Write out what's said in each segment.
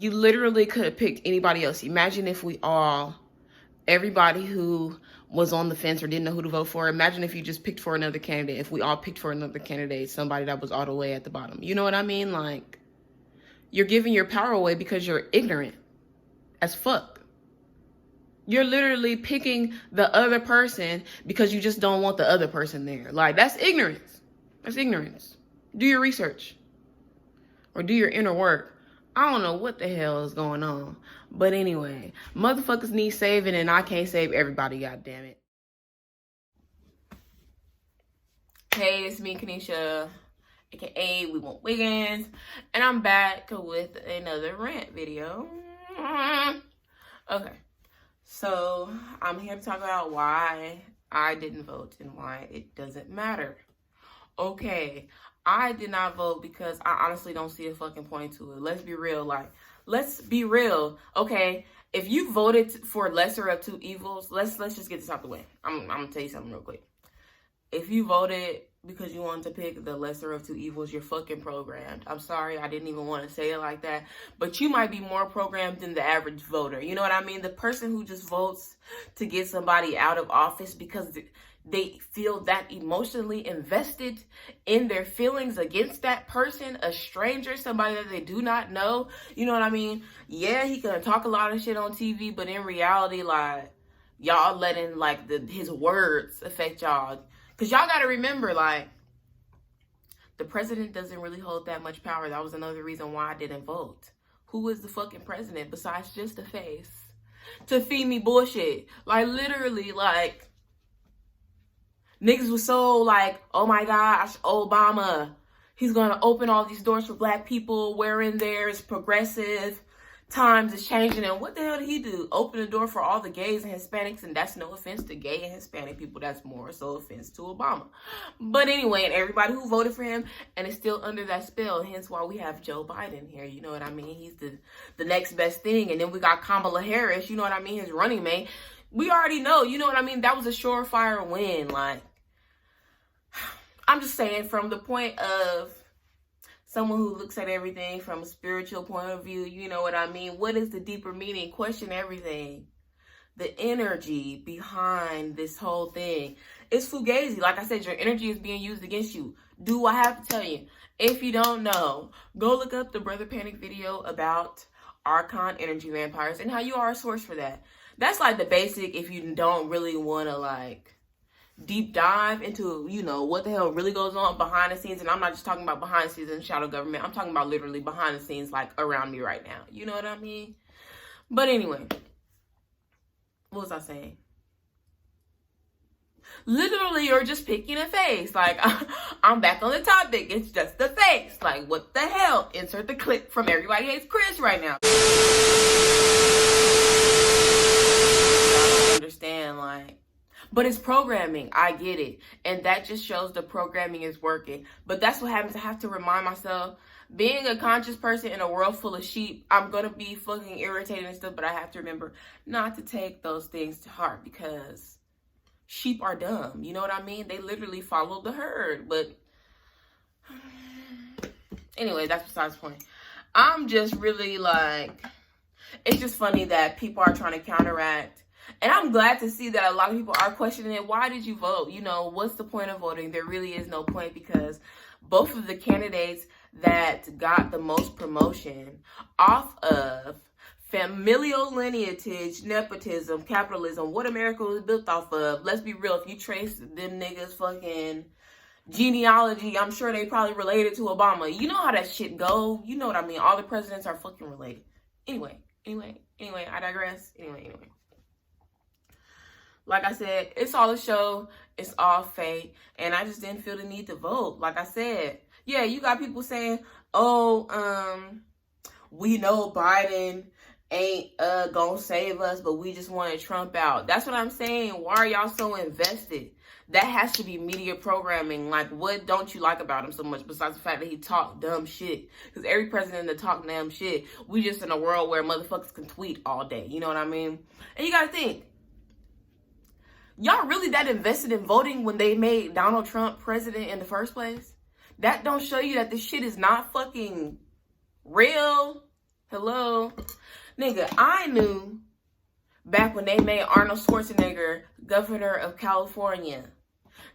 You literally could have picked anybody else. Imagine if everybody who was on the fence or didn't know who to vote for, imagine if you just picked for another candidate. If we all picked for another candidate, somebody that was all the way at the bottom. You know what I mean? Like, you're giving your power away because you're ignorant as fuck. You're literally picking the other person because you just don't want the other person there. Like, that's ignorance. That's ignorance. Do your research or do your inner work. I don't know what the hell is going on. But anyway, motherfuckers need saving and I can't save everybody, goddammit. Hey, it's me, Kanisha, aka We Want Wiggins, and I'm back with another rant video. Okay, so I'm here to talk about why I didn't vote and why it doesn't matter. Okay, I did not vote because I honestly don't see a fucking point to it. Let's be real. Let's be real. Okay, if you voted for lesser of two evils, let's just get this out the way. I'm gonna tell you something real quick. If you voted because you wanted to pick the lesser of two evils, you're fucking programmed. I'm sorry, I didn't even want to say it like that, but you might be more programmed than the average voter. You know what I mean? The person who just votes to get somebody out of office because they feel that emotionally invested in their feelings against that person, a stranger, somebody that they do not know. You know what I mean? Yeah, he can talk a lot of shit on TV, but in reality, like, y'all letting like his words affect y'all. Because y'all got to remember, like, the president doesn't really hold that much power. That was another reason why I didn't vote. Who is the fucking president besides just a face to feed me bullshit? Like, literally, like, niggas was so like, oh my gosh, Obama, he's going to open all these doors for black people. We're in there. It's progressive. Times is changing. And what the hell did he do? Open the door for all the gays and Hispanics. And that's no offense to gay and Hispanic people. That's more so offense to Obama. But anyway, and everybody who voted for him and is still under that spell. Hence why we have Joe Biden here. You know what I mean? He's the next best thing. And then we got Kamala Harris. You know what I mean? His running mate. We already know. You know what I mean? That was a surefire win. Like, I'm just saying, from the point of someone who looks at everything from a spiritual point of view, you know what I mean? What is the deeper meaning? Question everything. The energy behind this whole thing. It's fugazi. Like I said, your energy is being used against you. Do I have to tell you? If you don't know, go look up the Brother Panic video about Archon energy vampires and how you are a source for that. That's like the basic if you don't really want to like deep dive into, you know, what the hell really goes on behind the scenes. And I'm not just talking about behind the scenes in shadow government. I'm talking about literally behind the scenes, like around me right now. You know what I mean? But anyway, what was I saying? Literally, you're just picking a face. Like, I'm back on the topic. It's just a face. Like, what the hell? Insert the clip from Everybody Hates Chris right now. I don't understand, like, but it's programming. I get it. And that just shows the programming is working. But that's what happens. I have to remind myself, being a conscious person in a world full of sheep, I'm going to be fucking irritated and stuff. But I have to remember not to take those things to heart because sheep are dumb. You know what I mean? They literally follow the herd. But anyway, that's besides the point. I'm just really like, it's just funny that people are trying to counteract. And I'm glad to see that a lot of people are questioning it. Why did you vote? You know, what's the point of voting? There really is no point because both of the candidates that got the most promotion off of familial lineage, nepotism, capitalism, what America was built off of. Let's be real. If you trace them niggas fucking genealogy, I'm sure they probably related to Obama. You know how that shit go. You know what I mean? All the presidents are fucking related. Anyway, I digress. Anyway. Like I said, it's all a show. It's all fake. And I just didn't feel the need to vote. Like I said, yeah, you got people saying, oh, we know Biden ain't gonna save us, but we just wanted Trump out. That's what I'm saying. Why are y'all so invested? That has to be media programming. Like, what don't you like about him so much besides the fact that he talked dumb shit? Because every president that talk dumb shit, we just in a world where motherfuckers can tweet all day. You know what I mean? And you gotta think, y'all really that invested in voting when they made Donald Trump president in the first place? That don't show you that this shit is not fucking real? Hello? Nigga, I knew back when they made Arnold Schwarzenegger governor of California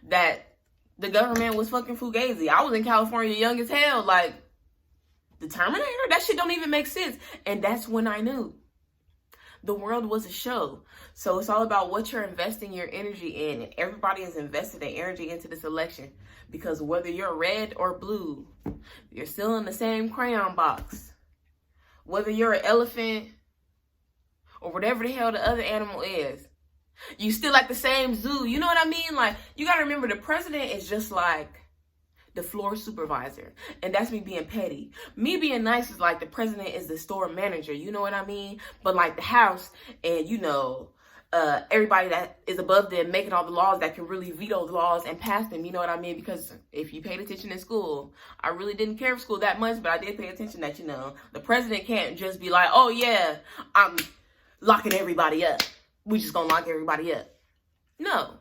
that the government was fucking fugazi. I was in California young as hell. Like, the Terminator? That shit don't even make sense. And that's when I knew. The world was a show. So it's all about what you're investing your energy in. And everybody has invested their energy into this election. Because whether you're red or blue, you're still in the same crayon box. Whether you're an elephant or whatever the hell the other animal is, you still at the same zoo. You know what I mean? Like, you gotta remember, the president is just like the floor supervisor. And that's me being petty. Me being nice is like the president is the store manager. You know what I mean? But like the house and, you know, everybody that is above them making all the laws that can really veto the laws and pass them. You know what I mean? Because if you paid attention in school, I really didn't care for school that much, but I did pay attention that, you know, the president can't just be like, oh yeah, I'm locking everybody up. We just gonna lock everybody up. No.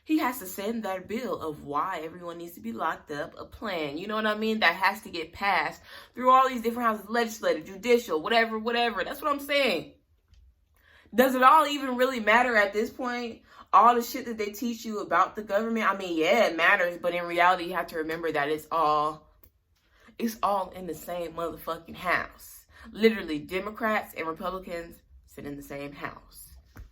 He has to send that bill of why everyone needs to be locked up, a plan, you know what I mean? That has to get passed through all these different houses, legislative, judicial, whatever. That's what I'm saying. Does it all even really matter at this point? All the shit that they teach you about the government? I mean, yeah, it matters, but in reality, you have to remember that it's all in the same motherfucking house. Literally, Democrats and Republicans sit in the same house.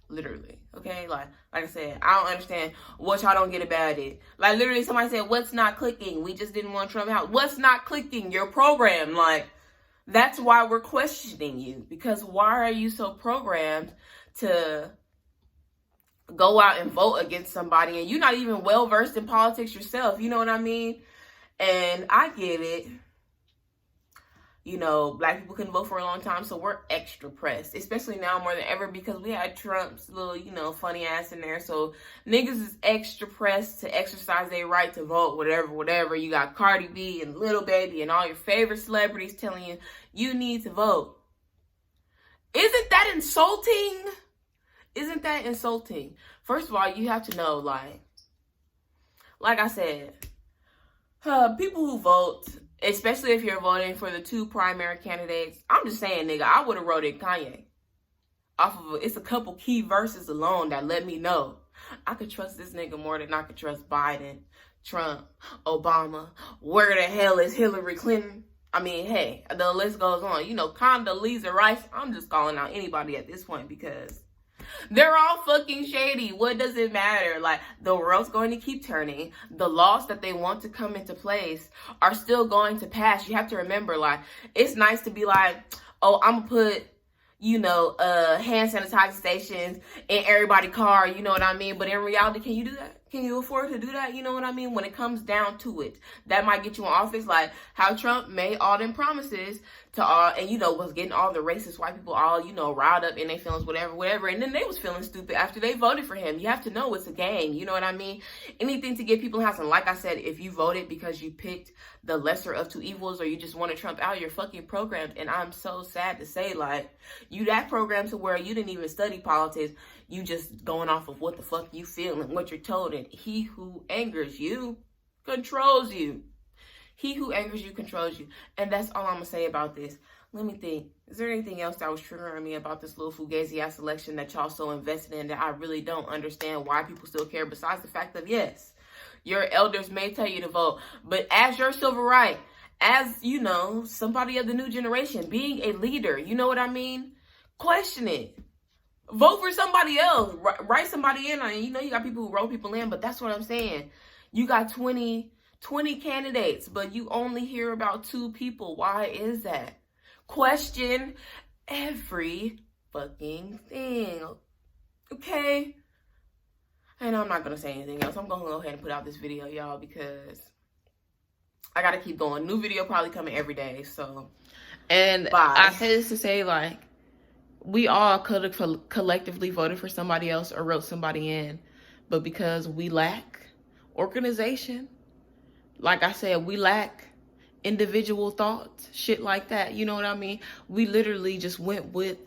Literally, okay? Like I said, I don't understand what y'all don't get about it. Like, literally, somebody said, what's not clicking? We just didn't want Trump out. What's not clicking? Your program. Like, that's why we're questioning you. Because why are you so programmed to go out and vote against somebody and you're not even well versed in politics yourself? You know what I mean? And I get it. You know, black people couldn't vote for a long time, so we're extra pressed, especially now more than ever because we had Trump's little, you know, funny ass in there. So niggas is extra pressed to exercise their right to vote, whatever. You got Cardi B and Lil Baby and all your favorite celebrities telling you, you need to vote. Isn't that insulting? Isn't that insulting? First of all, you have to know, like I said, people who vote, especially if you're voting for the two primary candidates, I'm just saying, nigga, I would have wrote in Kanye. It's a couple key verses alone that let me know I could trust this nigga more than I could trust Biden, Trump, Obama. Where the hell is Hillary Clinton? I mean, hey, the list goes on. You know, Condoleezza Rice. I'm just calling out anybody at this point because they're all fucking shady. What does it matter? Like, the world's going to keep turning. The laws that they want to come into place are still going to pass. You have to remember, like, it's nice to be like, oh, I'm going to put, you know, hand sanitizer stations in everybody's car. You know what I mean? But in reality, can you do that? Can you afford to do that? You know what I mean? When it comes down to it, that might get you in office. Like how Trump made all them promises to all, and you know, was getting all the racist white people all, you know, riled up in their feelings, whatever. And then they was feeling stupid after they voted for him. You have to know it's a game. You know what I mean? Anything to get people in house. And like I said, if you voted because you picked the lesser of two evils or you just wanted Trump out, you're fucking programmed. And I'm so sad to say, like, you that programmed to where you didn't even study politics. You just going off of what the fuck you feel and what you're told. And he who angers you controls you. He who angers you controls you. And that's all I'm going to say about this. Let me think. Is there anything else that was triggering me about this little fugazi-ass election that y'all so invested in that I really don't understand why people still care, besides the fact that, yes, your elders may tell you to vote, but as your civil right, as, you know, somebody of the new generation, being a leader, you know what I mean? Question it. Vote for somebody else. Write somebody in on it. You know, you got people who wrote people in, but that's what I'm saying. You got 20 candidates, but you only hear about 2 people. Why is that? Question every fucking thing. Okay? And I'm not going to say anything else. I'm going to go ahead and put out this video, y'all, because I got to keep going. New video probably coming every day, so. And bye. I say this to say, like, we all could have collectively voted for somebody else or wrote somebody in, but because we lack organization, like I said, we lack individual thoughts, shit like that, you know what I mean? We literally just went with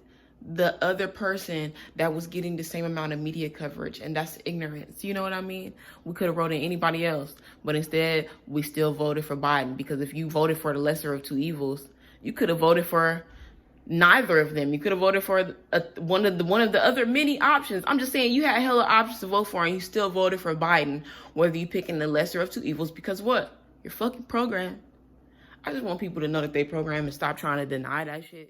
the other person that was getting the same amount of media coverage, and that's ignorance, you know what I mean? We could have wrote in anybody else, but instead, we still voted for Biden, because if you voted for the lesser of two evils, you could have voted for neither of them. You could have voted for one of the other many options. I'm just saying you had hella options to vote for, and you still voted for Biden, whether you picking the lesser of two evils, because what? You're fucking programmed. I just want people to know that they programmed and stop trying to deny that shit.